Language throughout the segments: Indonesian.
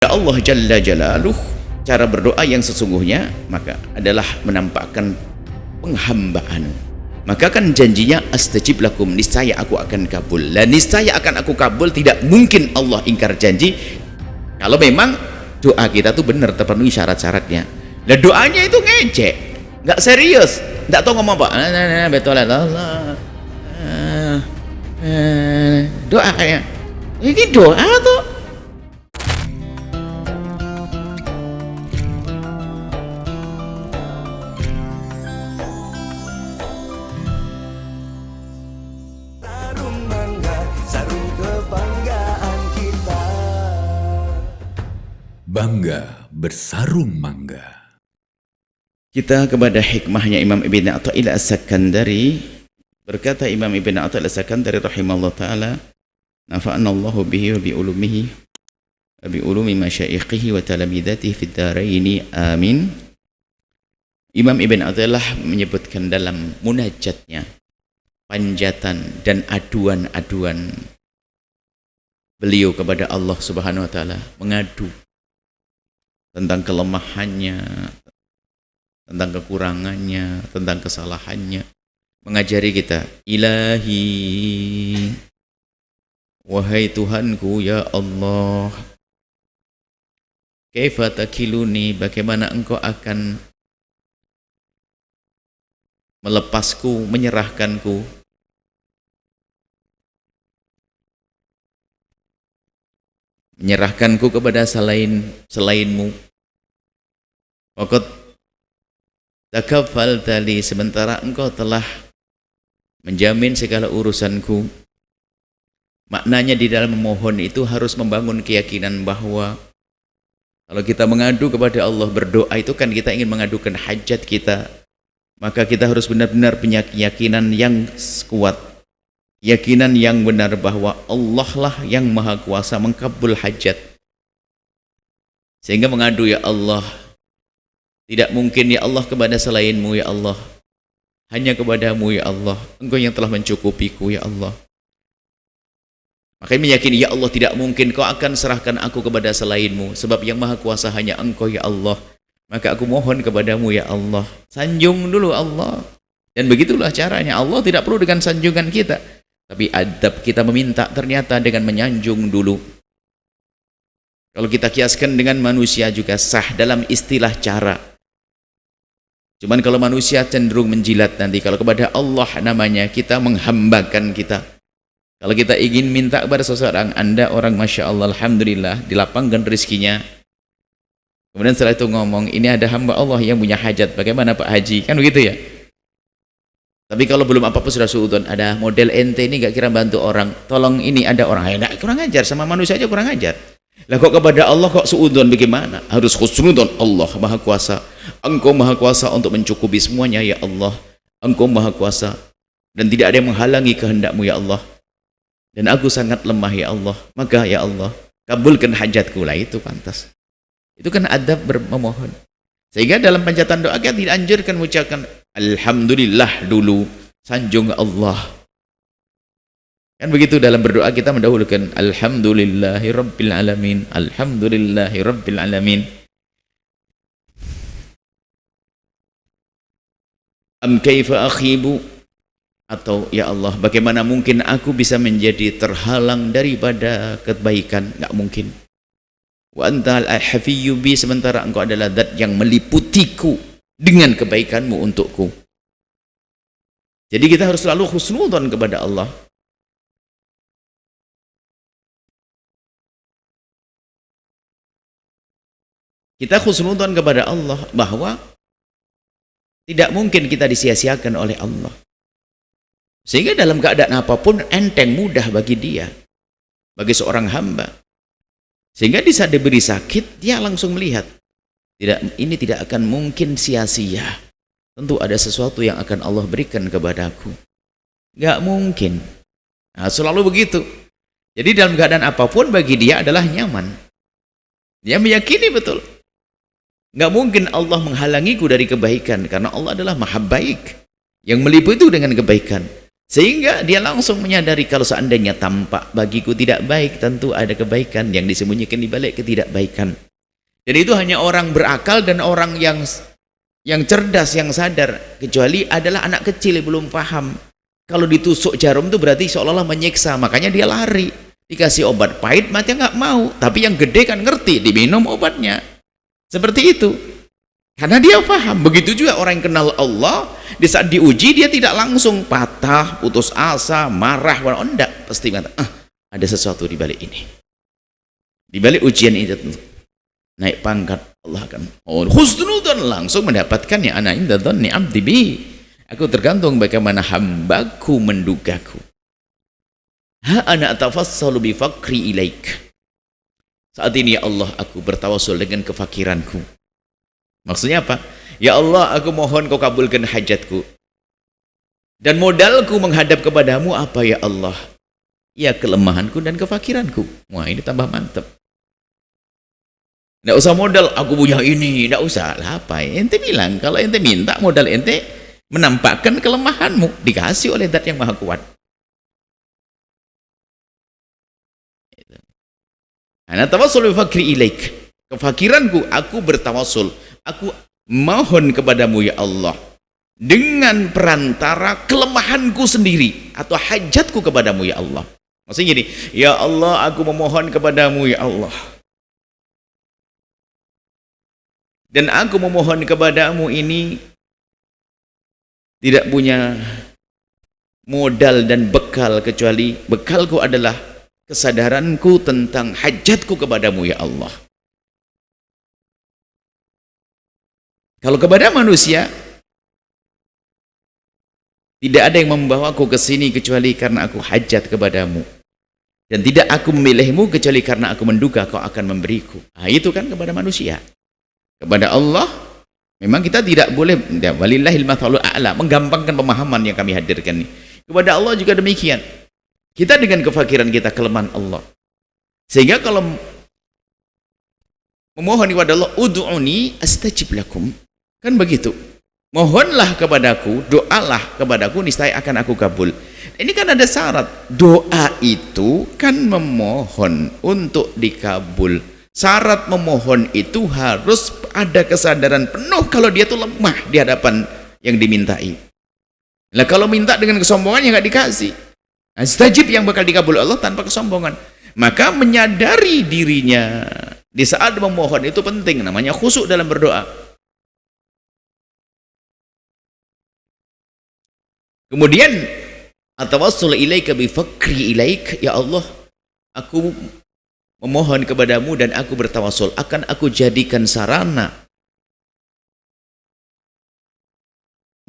Allah Jalla Jalaluh, cara berdoa yang sesungguhnya maka adalah menampakkan penghambaan. Maka kan janjinya astajib lakum, niscaya aku akan kabul. Dan niscaya akan aku kabul, tidak mungkin Allah ingkar janji kalau memang doa kita tuh benar terpenuhi syarat-syaratnya. Dan doanya itu ngecek, nggak serius, nggak tahu ngomong apa. Betul Allah. Doa kayak ini doa tuh. Bangga bersarung mangga. Kita kepada hikmahnya Imam Ibn Athaillah As-Sakandari. Berkata Imam Ibn Athaillah As-Sakandari rahimahullah ta'ala, nafa'anallahu bihi wa bi ulumihi wa bi ulumi masyaikhihi wa talamidatihi fid daraini amin. Imam Ibn Athaillah menyebutkan dalam munajatnya, panjatan dan aduan-aduan beliau kepada Allah Subhanahu wa ta'ala, mengadu tentang kelemahannya, tentang kekurangannya, tentang kesalahannya, mengajari kita, Ilahi, wahai Tuhanku ya Allah, kaifa takiluni, bagaimana engkau akan melepasku, menyerahkanku kepada selainmu. Waqad takaffaltali, sementara engkau telah menjamin segala urusanku. Maknanya di dalam memohon itu harus membangun keyakinan bahwa kalau kita mengadu kepada Allah, berdoa itu kan kita ingin mengadukan hajat kita, maka kita harus benar-benar punya keyakinan yang kuat, keyakinan yang benar bahwa Allah lah yang maha kuasa mengkabul hajat. Sehingga mengadu, ya Allah, tidak mungkin ya Allah kepada selainmu ya Allah, hanya kepadamu ya Allah, engkau yang telah mencukupiku ya Allah. Makanya meyakini, ya Allah, tidak mungkin kau akan serahkan aku kepada selainmu, sebab yang maha kuasa hanya engkau ya Allah, maka aku mohon kepadamu ya Allah. Sanjung dulu Allah. Dan begitulah caranya. Allah tidak perlu dengan sanjungan kita, tapi adab kita meminta ternyata dengan menyanjung dulu. Kalau kita kiaskan dengan manusia juga sah dalam istilah cara. Cuman kalau manusia cenderung menjilat nanti. Kalau kepada Allah namanya kita menghambakan kita. Kalau kita ingin minta kepada seseorang, Anda orang Masya Allah, Alhamdulillah, dilapangkan rezekinya. Kemudian setelah itu ngomong, ini ada hamba Allah yang punya hajat, bagaimana Pak Haji? Kan begitu ya? Tapi kalau belum apa-apa sudah suudon, ada model ente ini gak kira bantu orang, tolong ini ada orang, enak, kurang ajar, sama manusia aja kurang ajar. Lah kok kepada Allah kok suudon, bagaimana? Harus khusnudon. Allah maha kuasa, engkau maha kuasa untuk mencukupi semuanya ya Allah, engkau maha kuasa dan tidak ada yang menghalangi kehendakmu ya Allah, dan aku sangat lemah ya Allah, maka ya Allah kabulkan hajatku. Lah itu pantas, itu kan adab memohon. Sehingga dalam panjatan doa kita tidak anjurkan mengucapkan Alhamdulillah dulu, sanjung Allah. Kan begitu dalam berdoa kita mendahulukan Alhamdulillahi Rabbil Alamin, Alhamdulillahi Rabbil Alamin. Am kaifa akhibu, atau ya Allah, bagaimana mungkin aku bisa menjadi terhalang daripada kebaikan? Enggak mungkin. Wa antal hafiyyu bi, sementara engkau adalah zat yang meliputiku dengan kebaikanmu untukku. Jadi kita harus selalu husnudzon kepada Allah. Kita husnudzon kepada Allah bahwa tidak mungkin kita disia-siakan oleh Allah. Sehingga dalam keadaan apapun enteng, mudah bagi dia, bagi seorang hamba. Sehingga di saat diberi sakit, dia langsung melihat, ini tidak akan mungkin sia-sia. Tentu ada sesuatu yang akan Allah berikan kepadaku. Nggak mungkin. Nah, selalu begitu. Jadi dalam keadaan apapun bagi dia adalah nyaman. Dia meyakini betul. Nggak mungkin Allah menghalangiku dari kebaikan, karena Allah adalah maha baik yang meliputi dengan kebaikan. Sehingga dia langsung menyadari kalau seandainya tampak bagiku tidak baik, tentu ada kebaikan yang disembunyikan di balik ketidakbaikan. Dan itu hanya orang berakal dan orang yang cerdas, yang sadar. Kecuali adalah anak kecil yang belum paham. Kalau ditusuk jarum itu berarti seolah-olah menyiksa, makanya dia lari. Dikasih obat pahit, mati nggak mau. Tapi yang gede kan ngerti, diminum obatnya. Seperti itu. Karena dia paham. Begitu juga orang yang kenal Allah, di saat diuji dia tidak langsung patah, putus asa, marah. Oh enggak, pasti mengatakan, ada sesuatu di balik ini. Di balik ujian itu naik pangkat, Allah akan husnudzon, langsung mendapatkannya. Ana inda dzanni 'abdi bi. Aku tergantung bagaimana hambaku mendugaku. Ha ana atafassalu bi faqri ilaik. Saat ini ya Allah, aku bertawasul dengan kefakiranku. Maksudnya apa? Ya Allah, aku mohon kau kabulkan hajatku. Dan modalku menghadap kepadamu apa ya Allah? Ya kelemahanku dan kefakiranku. Wah, ini tambah mantap. Tidak usah modal, aku punya ini. Tidak usah. Lah apa? Ente bilang, kalau ente minta modal ente menampakkan kelemahanmu. Dikasih oleh Zat yang Maha Kuat. Ana tawassul bi fakri ilaik. Kefakiranku, aku bertawasul. Aku mohon kepadamu ya Allah dengan perantara kelemahanku sendiri atau hajatku kepadamu ya Allah. Maksudnya gini, ya Allah, aku memohon kepadamu ya Allah. Dan aku memohon kepadamu ini tidak punya modal dan bekal, kecuali bekalku adalah kesadaranku tentang hajatku kepadamu ya Allah. Kalau kepada manusia, tidak ada yang membawaku ke sini kecuali karena aku hajat kepadamu. Dan tidak aku memilihmu kecuali karena aku menduga kau akan memberiku. Nah, itu kan kepada manusia. Kepada Allah, memang kita tidak boleh, walillahil mathalul a'la, menggampangkan pemahaman yang kami hadirkan ini. Kepada Allah juga demikian. Kita dengan kefakiran kita, kelemahan Allah. Sehingga kalau memohon kepada Allah, ud'uni astajib lakum. Kan begitu. Mohonlah kepadaku, doalah kepadaku, niscaya akan aku kabul. Ini kan ada syarat. Doa itu kan memohon untuk dikabul. Syarat memohon itu harus ada kesadaran penuh kalau dia tuh lemah di hadapan yang dimintai. Nah, kalau minta dengan kesombongan ya nggak dikasih. Astajib yang bakal dikabul Allah tanpa kesombongan. Maka menyadari dirinya di saat memohon itu penting, namanya khusyuk dalam berdoa. Kemudian atawassul ilaika bi fakri ilaik, ya Allah, aku memohon kepadamu dan aku bertawasul, akan aku jadikan sarana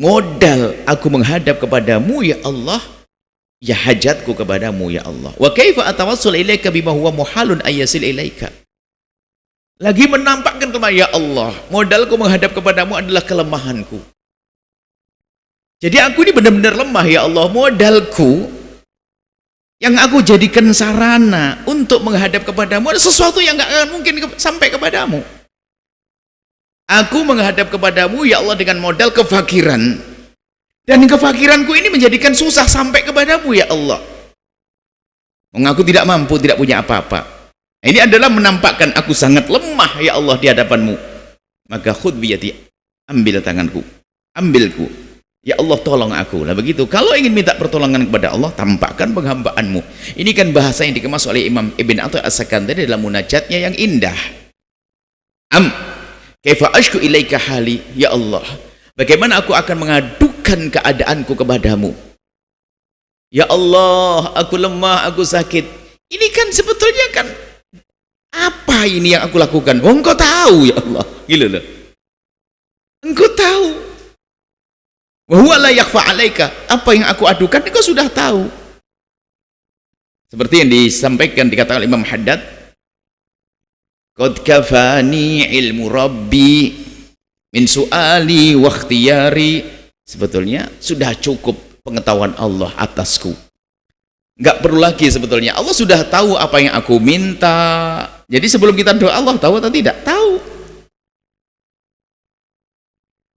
modal aku menghadap kepadamu ya Allah, ya hajatku kepadamu ya Allah. Wa kaifa atawassul ilaika bima huwa muhalun ayasil ilaika. Lagi menampakkan kepada ya Allah, modalku menghadap kepadamu adalah kelemahanku. Jadi aku ini benar-benar lemah ya Allah, modalku yang aku jadikan sarana untuk menghadap kepadamu ada sesuatu yang gak akan mungkin sampai kepadamu. Aku menghadap kepadamu ya Allah dengan modal kefakiran, dan kefakiranku ini menjadikan susah sampai kepadamu ya Allah. Mengaku tidak mampu, tidak punya apa-apa. Ini adalah menampakkan aku sangat lemah ya Allah di hadapanmu. Maka khudh biyadi, ambil tanganku, ambilku. Ya Allah, tolong aku. Lah begitu. Kalau ingin minta pertolongan kepada Allah, tampakkan penghambaanmu. Ini kan bahasa yang dikemas oleh Imam Ibn Atha As-Sakandari dalam munajatnya yang indah. Kaifa ashku ilaika hali, ya Allah, bagaimana aku akan mengadukan keadaanku kepadamu. Ya Allah, aku lemah, aku sakit. Ini kan sebetulnya kan apa ini yang aku lakukan? Oh, engkau tahu ya Allah. Gila loh. Engkau tahu. Wa huwa la yakhfa 'alaika. Apa yang aku adukan engkau sudah tahu. Seperti yang disampaikan, dikatakan Imam Haddad, qad kafani ilmu rabbi min su'ali wa ikhtiyari. Sebetulnya sudah cukup pengetahuan Allah atasku. Enggak perlu lagi sebetulnya. Allah sudah tahu apa yang aku minta. Jadi sebelum kita doa, Allah tahu atau tidak? Tahu.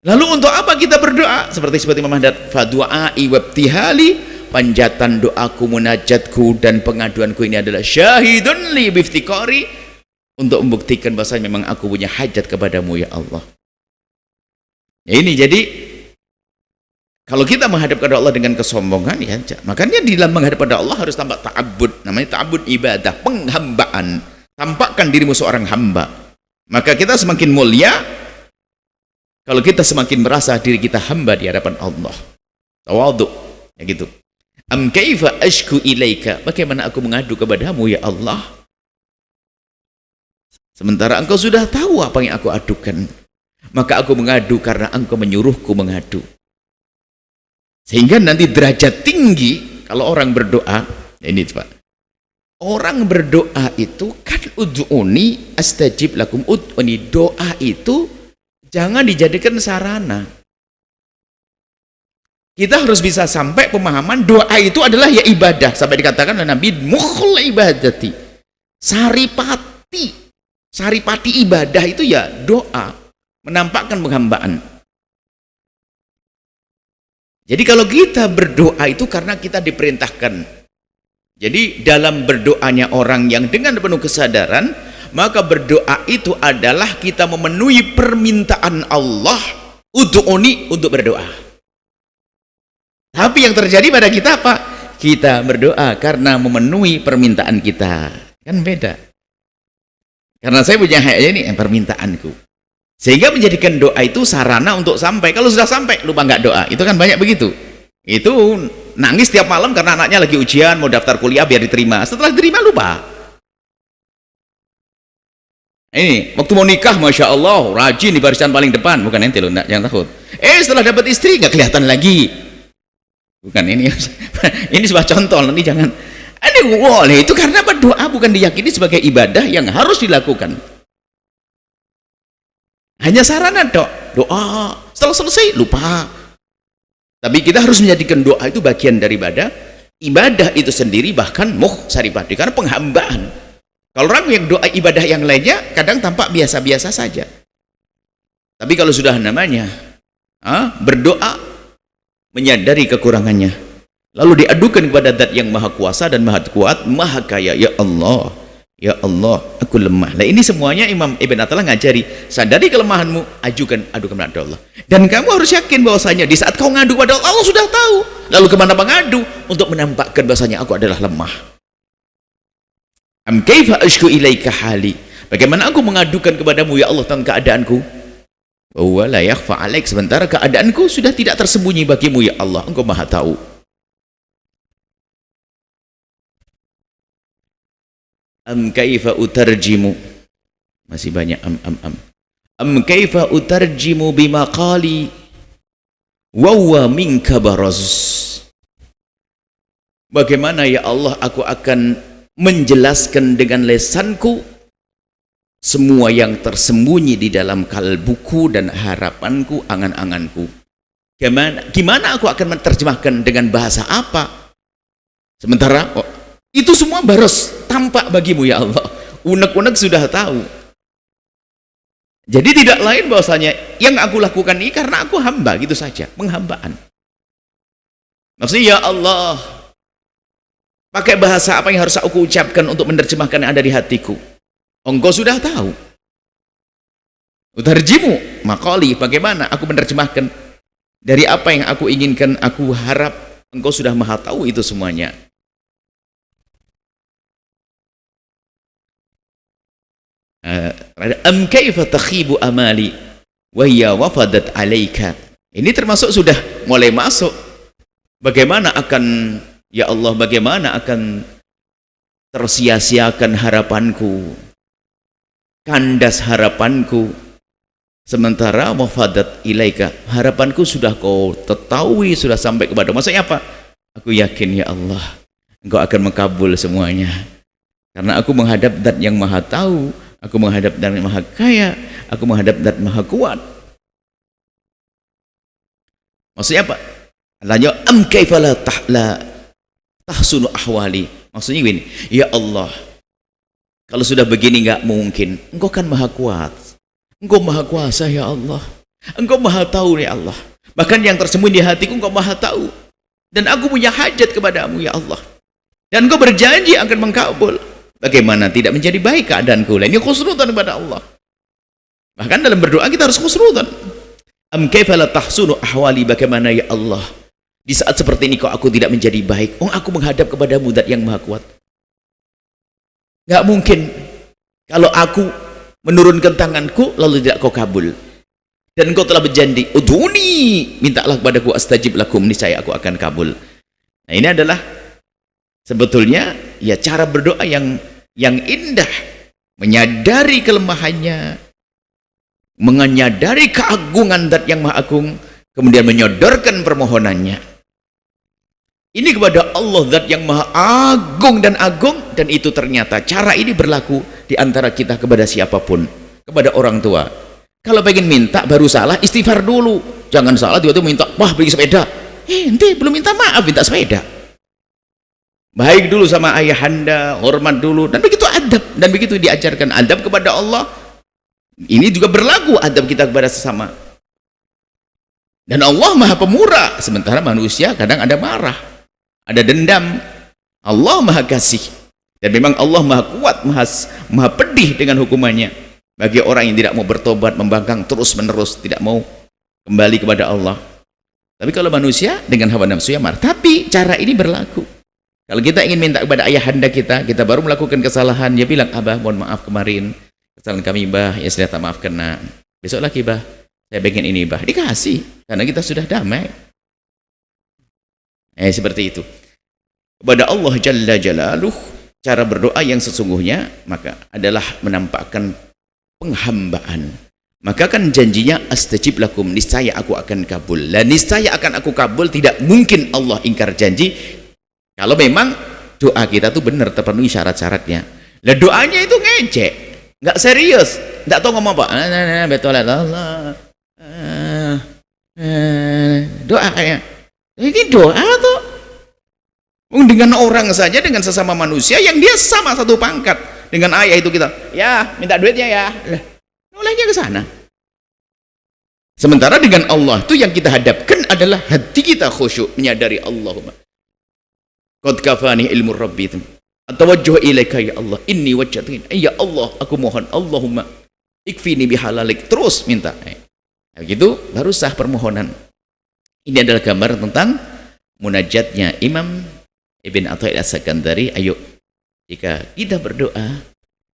Lalu untuk apa kita berdoa? Seperti Imam Haddad, fa du'ai wabtihali panjatan doaku, munajatku dan pengaduanku ini adalah syahidun li biftiqari, untuk membuktikan bahasanya memang aku punya hajat kepadamu ya Allah. Ya, ini jadi kalau kita menghadap kepada Allah dengan kesombongan, ya makanya di dalam menghadap kepada Allah harus tampak ta'abbud, namanya ta'abbud ibadah, penghambaan. Tampakkan dirimu seorang hamba, maka kita semakin mulia kalau kita semakin merasa diri kita hamba di hadapan Allah. Tawadhu, ya gitu. Am kaifa ashku ilaika, bagaimana aku mengadu kepadamu ya Allah, sementara engkau sudah tahu apa yang aku adukan. Maka aku mengadu karena engkau menyuruhku mengadu. Sehingga nanti derajat tinggi kalau orang berdoa, ya ini Pak, orang berdoa itu kan ud'uni astajib lakum, ud'uni, doa itu jangan dijadikan sarana. Kita harus bisa sampai pemahaman doa itu adalah ya ibadah, sampai dikatakan oleh Nabi mukhul ibadati, saripati ibadah itu ya doa, menampakkan penghambaan. Jadi kalau kita berdoa itu karena kita diperintahkan. Jadi dalam berdoanya orang yang dengan penuh kesadaran, maka berdoa itu adalah kita memenuhi permintaan Allah, ud'uni, untuk berdoa. Tapi yang terjadi pada kita apa? Kita berdoa karena memenuhi permintaan kita. Kan beda. Karena saya punya hak ini permintaanku. Sehingga menjadikan doa itu sarana untuk sampai. Kalau sudah sampai lupa nggak doa, itu kan banyak begitu. Itu nangis tiap malam karena anaknya lagi ujian mau daftar kuliah biar diterima, setelah diterima lupa. Ini waktu mau nikah, masya Allah rajin di barisan paling depan, bukan ente loh, jangan takut. Setelah dapat istri nggak kelihatan lagi, bukan ini. Ini sebuah contoh, nanti jangan. Itu karena apa? Doa bukan diyakini sebagai ibadah yang harus dilakukan. Hanya sarana doa, setelah selesai lupa. Tapi kita harus menjadikan doa itu bagian daripada ibadah itu sendiri, bahkan saripati, karena penghambaan. Kalau orang yang doa ibadah yang lainnya kadang tampak biasa-biasa saja. Tapi kalau sudah namanya berdoa menyadari kekurangannya, lalu diadukan kepada Zat yang maha kuasa dan maha kuat, maha kaya, ya Allah, ya Allah, aku lemah. Nah ini semuanya Imam Ibn Athaillah ngajari, sadari kelemahanmu, adukan kepada Allah. Dan kamu harus yakin bahwasanya di saat kau ngadu kepada Allah, Allah sudah tahu. Lalu kemana mengadu? Untuk menampakkan bahwasanya aku adalah lemah. Am kaifa ashku ilaika hali, bagaimana aku mengadukan kepadamu ya Allah tentang keadaanku? Wa la yakhfa alaik, sementara keadaanku sudah tidak tersembunyi bagimu ya Allah, engkau maha tahu. Am kaifa utarjimu, masih banyak am kaifa utarjimu bimaqali wa huwa minka baraz, bagaimana ya Allah aku akan menjelaskan dengan lesanku semua yang tersembunyi di dalam kalbuku dan harapanku, angan-anganku. Gimana aku akan menerjemahkan dengan bahasa apa? Sementara itu semua baros, tampak bagimu ya Allah. Unek-unek sudah tahu. Jadi tidak lain bahwasanya yang aku lakukan ini karena aku hamba, gitu saja, penghambaan. Maksudnya ya Allah, pakai bahasa apa yang harus aku ucapkan untuk menerjemahkan yang ada di hatiku? Engkau sudah tahu. Utarjimu maqali, bagaimana aku menerjemahkan dari apa yang aku inginkan, aku harap, engkau sudah maha tahu itu semuanya. Am kaifa takhibu amali wa hiya wafadat alaika, ini termasuk sudah mulai masuk. Bagaimana akan ya Allah, bagaimana akan tersia-siakan harapanku, kandas harapanku, sementara wafadat ilaika, harapanku sudah kau ketahui, sudah sampai kepada. Maksudnya apa? Aku yakin ya Allah, engkau akan mengkabul semuanya, karena aku menghadap Zat yang maha tahu, aku menghadap Zat yang maha kaya, aku menghadap Zat maha kuat. Maksudnya apa? Allahnya am kaifa la tahsunu ahwali, maksudnya gini, ya Allah, kalau sudah begini nggak mungkin, engkau kan maha kuat, engkau maha kuasa ya Allah, engkau maha tahu ya Allah, bahkan yang tersembunyi di hatiku engkau maha tahu. Dan aku punya hajat kepadamu ya Allah. Dan Engkau berjanji akan mengkabul. Bagaimana tidak menjadi baik keadaanku? Ini khusnudan kepada Allah. Bahkan dalam berdoa kita harus khusnudan. Am kaifa la tahsunu ahwali, bagaimana ya Allah? Di saat seperti ini kok aku tidak menjadi baik. Aku menghadap kepadamu Zat yang Maha Kuat. Enggak mungkin kalau aku menurunkan tanganku lalu tidak kau kabul. Dan engkau telah berjanji, udhuni, mintalah kepadaku astajib lakum, niscaya aku akan kabul. Nah, ini adalah sebetulnya ya cara berdoa yang indah, menyadari kelemahannya, menyadari keagungan Zat yang Maha Agung, kemudian menyodorkan permohonannya. Ini kepada Allah Zat yang Maha Agung, dan itu ternyata cara ini berlaku di antara kita kepada siapapun, kepada orang tua. Kalau pengen minta baru salah, istighfar dulu. Jangan salah tiba-tiba minta, wah beli sepeda. Ente belum minta maaf, minta sepeda. Baik dulu sama ayahanda, hormat dulu, dan begitu adab, dan begitu diajarkan adab kepada Allah. Ini juga berlaku adab kita kepada sesama. Dan Allah Maha Pemurah, sementara manusia kadang ada marah, ada dendam. Allah Maha Kasih, dan memang Allah Maha Kuat, maha pedih dengan hukumannya bagi orang yang tidak mau bertobat, membangkang terus menerus, tidak mau kembali kepada Allah. Tapi kalau manusia dengan hawa nafsu ya marah. Tapi cara ini berlaku. Kalau kita ingin minta kepada ayahanda kita baru melakukan kesalahan, dia bilang, abah mohon maaf kemarin kesalahan kami bah, ya saya maafkan, nah besok lagi bah saya pengen ini bah, dikasih karena kita sudah damai. Seperti itu kepada Allah Jalla Jalaluh. Cara berdoa yang sesungguhnya maka adalah menampakkan penghambaan. Maka kan janjinya astajib lakum, niscaya aku akan kabul. Dan niscaya akan aku kabul, tidak mungkin Allah ingkar janji kalau memang doa kita tuh benar terpenuhi syarat-syaratnya. Lah doanya itu ngecek, nggak serius, nggak tahu ngomong apa. Betul Allah. Doanya ini doa tuh dengan orang saja, dengan sesama manusia yang dia sama satu pangkat dengan ayah itu, kita ya minta duitnya ya, olehnya ke sana. Sementara dengan Allah itu yang kita hadapkan adalah hati kita khusyuk, menyadari Allahumma qad kafani ilmu rabbi atawajjuh ilaika ya Allah, inni wajjahtu, ya Allah aku mohon, Allahumma ikfini bihalalik, terus minta. Begitu baru sah permohonan. Ini adalah gambar tentang munajatnya Imam Ibn Athaillah As-Sakandari. Ayo, jika kita berdoa,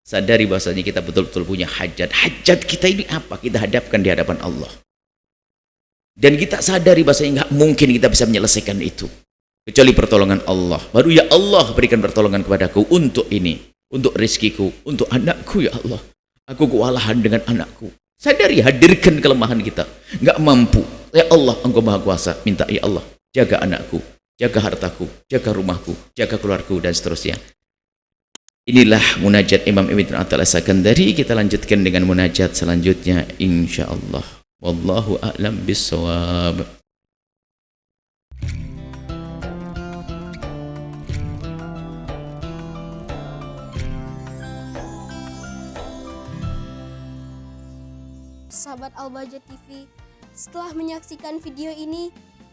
sadari bahwasanya kita betul-betul punya hajat. Hajat kita ini apa? Kita hadapkan di hadapan Allah. Dan kita sadari bahwasanya nggak mungkin kita bisa menyelesaikan itu kecuali pertolongan Allah. Baru ya Allah berikan pertolongan kepadaku untuk ini, untuk rezekiku, untuk anakku ya Allah. Aku kewalahan dengan anakku. Sadari, hadirkan kelemahan kita. Nggak mampu. Ya Allah, Engkau Maha Kuasa. Minta ya Allah, jaga anakku, jaga hartaku, jaga rumahku, jaga keluargaku, dan seterusnya. Inilah munajat Imam Ibn Athaillah As-Sakandari. Kita lanjutkan dengan munajat selanjutnya insyaallah. Wallahu a'lam bissawab. Sahabat Al-Bahjah TV, setelah menyaksikan video ini,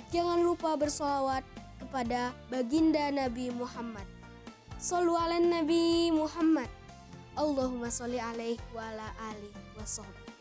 jangan lupa bersolawat kepada baginda Nabi Muhammad. Shollu ala Nabi Muhammad. Allahumma sholli alaihi wa ala alihi wa sahbihi.